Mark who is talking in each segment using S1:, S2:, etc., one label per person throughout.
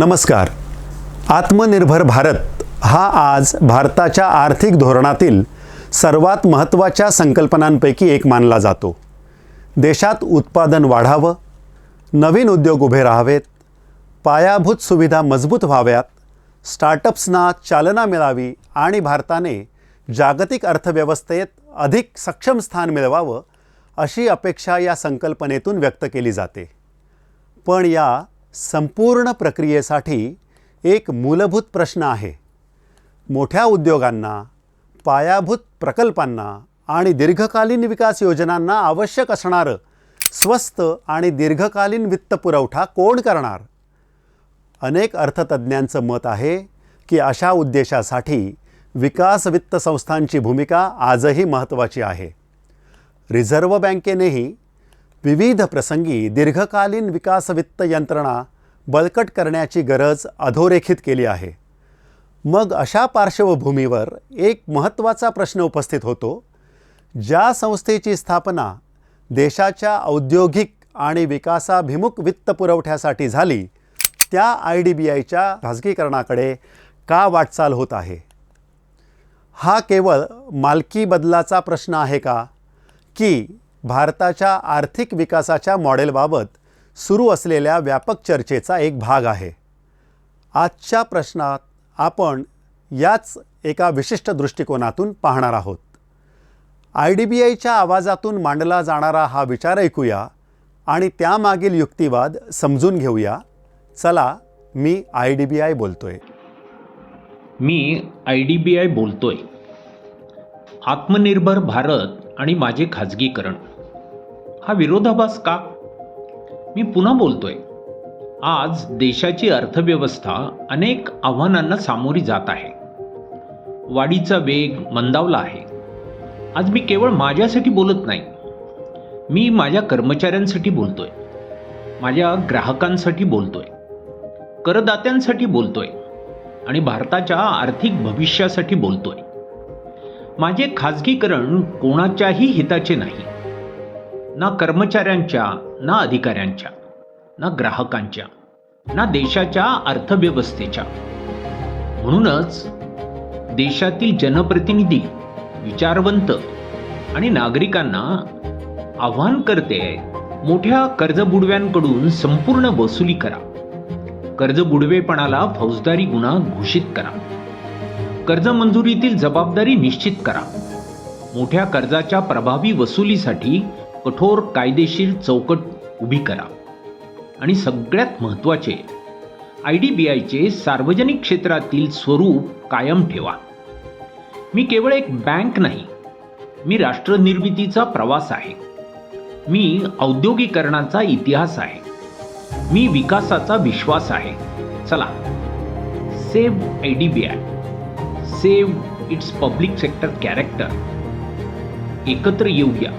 S1: नमस्कार. आत्मनिर्भर भारत हा आज भारताच्या आर्थिक धोरणातील सर्वात महत्त्वाच्या संकल्पनांपैकी एक मानला जातो. देशात उत्पादन वाढावं, नवीन उद्योग उभे राहावेत, पायाभूत सुविधा मजबूत व्हाव्यात, स्टार्टअप्सना चालना मिळावी आणि भारताने जागतिक अर्थव्यवस्थेत अधिक सक्षम स्थान मिळवावं अशी अपेक्षा या संकल्पनेतून व्यक्त केली जाते. पण या संपूर्ण प्रक्रियेसाठी एक मूलभूत प्रश्न आहे. मोठ्या उद्योगांना, पायाभूत प्रकल्पांना आणि दीर्घकालीन विकास योजनांना आवश्यक असणारं स्वस्त आणि दीर्घकालीन वित्तपुरवठा कोण करणार? अनेक अर्थतज्ज्ञांचं मत आहे की अशा उद्देशासाठी विकास वित्त संस्थांची भूमिका आजही महत्त्वाची आहे. रिझर्व्ह बँकेनेही विविध प्रसंगी दीर्घकालीन विकास वित्त यंत्रणा बळकट करण्याची गरज अधोरेखित केली आहे. मग अशा पार्श्वभूमीवर एक महत्त्वाचा प्रश्न उपस्थित होतो. ज्या संस्थेची स्थापना देशाच्या औद्योगिक आणि विकासाभिमुख वित्तपुरवठ्यासाठी झाली, त्या IDBIच्या खाजगीकरणाकडे का वाटचाल होत आहे? हा केवळ मालकी बदलाचा प्रश्न आहे का, की भारताच्या आर्थिक विकासाच्या मॉडेलबाबत सुरू असलेल्या व्यापक चर्चेचा एक भाग आहे? आजच्या प्रश्नात आपण याच एका विशिष्ट दृष्टिकोनातून पाहणार आहोत. IDBIच्या आवाजातून मांडला जाणारा हा विचार ऐकूया आणि त्यामागील युक्तिवाद समजून घेऊया. चला, मी IDBI बोलतोय.
S2: IDBI बोलतोय. आत्मनिर्भर भारत आणि माझे खाजगीकरण हा विरोधाभास का? मी पुन्हा बोलतोय. आज देशाची अर्थव्यवस्था अनेक आव्हानांना सामोरी जात आहे. वाढीचा वेग मंदावला आहे. आज मी केवळ माझ्यासाठी बोलत नाही. मी माझ्या कर्मचाऱ्यांसाठी बोलतोय, माझ्या ग्राहकांसाठी बोलतोय, करदात्यांसाठी बोलतोय आणि भारताच्या आर्थिक भविष्यासाठी बोलतोय. माझे खाजगीकरण कोणाच्याही हिताचे नाही. ना कर्मचाऱ्यांच्या, ना अधिकाऱ्यांच्या, ना ग्राहकांच्या, ना देशाच्या अर्थव्यवस्थेच्या. म्हणूनच देशातील जनप्रतिनिधी, विचारवंत आणि नागरिकांना आव्हान करते, मोठ्या कर्जबुडव्यांकडून संपूर्ण वसुली करा. कर्जबुडवेपणाला फौजदारी गुन्हा घोषित करा. कर्ज मंजुरीतील जबाबदारी निश्चित करा. मोठ्या कर्जाच्या प्रभावी वसुलीसाठी कठोर कायदेशीर चौकट उभी करा. आणि सगळ्यात महत्त्वाचे, IDBIचे सार्वजनिक क्षेत्रातील स्वरूप कायम ठेवा. मी केवळ एक बँक नाही, मी राष्ट्रनिर्मितीचा प्रवास आहे. मी औद्योगिकरणाचा इतिहास आहे. मी विकासाचा विश्वास आहे. चला, save IDBI, save it's public sector character. एकत्र येऊया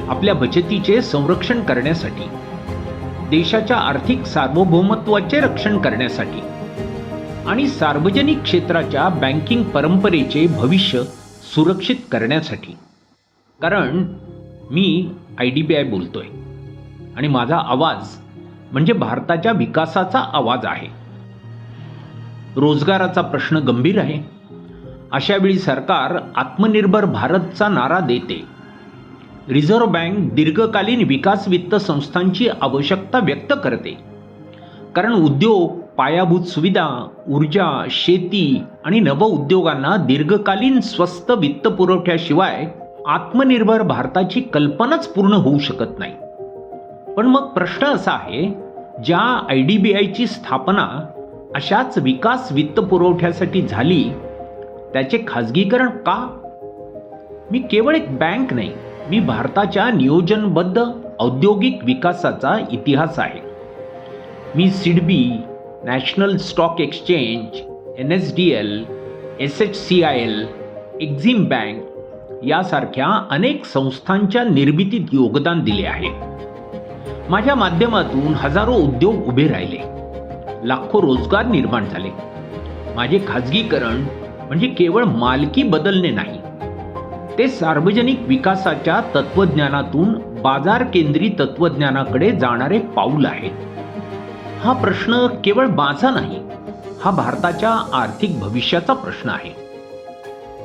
S2: आपल्या बचतीचे संरक्षण करण्यासाठी, देशाच्या आर्थिक सार्वभौमत्वाचे रक्षण करण्यासाठी आणि सार्वजनिक क्षेत्राच्या बँकिंग परंपरेचे भविष्य सुरक्षित करण्यासाठी. कारण मी IDBI बोलतोय आणि माझा आवाज म्हणजे भारताच्या विकासाचा आवाज आहे. रोजगाराचा प्रश्न गंभीर आहे. अशावेळी सरकार आत्मनिर्भर भारतचा नारा देते. रिझर्व्ह बँक दीर्घकालीन विकास वित्त संस्थांची आवश्यकता व्यक्त करते. कारण उद्योग, पायाभूत सुविधा, ऊर्जा, शेती आणि नवउद्योगांना दीर्घकालीन स्वस्त वित्त पुरवठ्याशिवाय आत्मनिर्भर भारताची कल्पनाच पूर्ण होऊ शकत नाही. पण मग प्रश्न असा आहे, ज्या IDBIची स्थापना अशाच विकास वित्त पुरवठ्यासाठी झाली, त्याचे खाजगीकरण का? मी केवळ एक बँक नाही, मी भारताच्या नियोजनबद्ध औद्योगिक विकासाचा इतिहास आहे. मी SIDBI, national stock exchange, NSDL, SHCIL, Exim bank यासारख्या अनेक संस्थांच्या निर्मितीत योगदान दिले आहे. माझ्या माध्यमातून हजारो उद्योग उभे राहिले, लाखो रोजगार निर्माण झाले. माझे खाजगीकरण म्हणजे केवळ मालकी बदलणे नाही, ते सार्वजनिक विकासाच्या तत्त्वज्ञानातून बाजार केंद्री तत्त्वज्ञानाकडे जाणारे पाऊल आहे. हा प्रश्न केवळ माझा नाही, हा भारताच्या आर्थिक भविष्याचा प्रश्न आहे.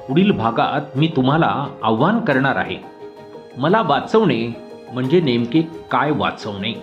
S2: पुढील भागात मी तुम्हाला आव्हान करणार आहे, मला वाचवणे म्हणजे नेमके काय वाचवणे.